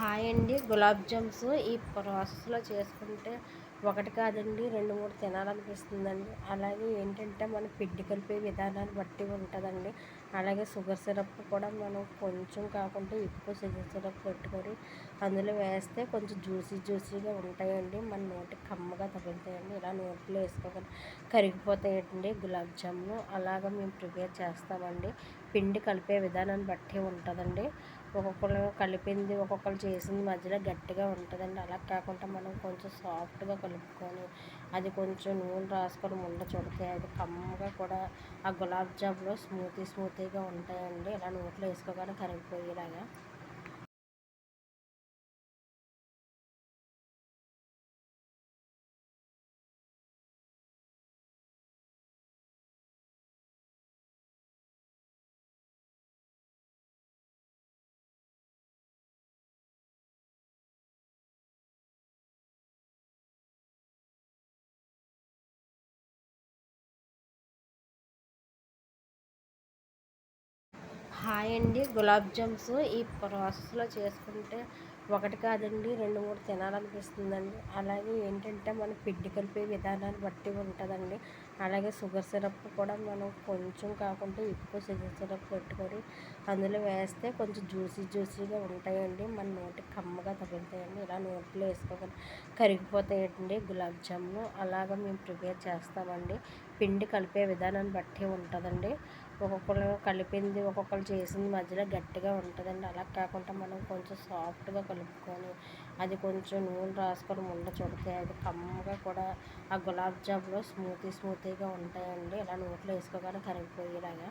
Hi అండి. Gulab jams ఈ ప్రాసెస్‌లో చేసుకుంటే ఒకటి కాదండి 2, 3 తినాలనిపిస్తుందండి. అలాగే ఏంటంటే మన పిండి కలిపే విధానాన్ని బట్టి ఉంటదండి. అలాగే షుగర్ సిరప్ కూడా మనం కొంచెం కాకుండా ఎక్కువ షుగర్ సిరప్ పెట్టుకొని అందులో వేస్తే కొంచెం జ్యూసీగా ఉంటాయండి. మన నోటికి కమ్మగా తగులుతాయండి. ఇలా నోట్లో వేసుకోగానే కరిగిపోతాయండి గులాబ్ జాములు. అలాగా మేము ప్రిపేర్ చేస్తామండి. పిండి కలిపే విధానాన్ని బట్టి ఉంటదండి. ఒక్కొక్కళ్ళు కలిపింది ఒక్కొక్కళ్ళు చేసింది మధ్యలో గట్టిగా ఉంటుందండి. అలా కాకుండా మనం కొంచెం సాఫ్ట్గా కలుపుకొని అది కొంచెం నూనె రాసుకొని ముండ చుడితే అది కమ్మగా కూడా ఆ గులాబ్ జాములు స్మూతీగా ఉంటాయండి. ఇలా నోట్లో వేసుకోగానే కరిగిపోయేలాగా. హాయ్ అండి. గులాబ్ జామ్స్ ఈ ప్రాసెస్‌లో చేసుకుంటే ఒకటి కాదండి 2, 3 తినాలనిపిస్తుందండి. అలాగే ఏంటంటే మన పిండి కలిపే విధానాన్ని బట్టి ఉంటదండి. అలాగే షుగర్ సిరప్ కూడా మనం కొంచెం కాకుండా ఎక్కువ షుగర్ సిరప్ పెట్టుకొని అందులో వేస్తే కొంచెం జ్యూసీగా ఉంటాయండి. మన నోటికి కమ్మగా తగులుతాయండి. ఇలా నోట్లో వేసుకోగానే కరిగిపోతాయండి గులాబ్ జాములు. అలాగా మేము ప్రిపేర్ చేస్తామండి. పిండి కలిపే విధానాన్ని బట్టి ఉంటదండి. ఒక్కొక్కళ్ళు కలిపింది ఒక్కొక్కళ్ళు చేసింది మధ్యలో గట్టిగా ఉంటుందండి. అలా కాకుండా మనం కొంచెం సాఫ్ట్గా కలుపుకొని అది కొంచెం నూనె రాసుకొని ముండ చుడితే అది కమ్మగా కూడా ఆ గులాబ్ జాములు స్మూతీగా ఉంటాయండి. ఇలా నోట్లో వేసుకోగానే కరిగిపోయేలాగా.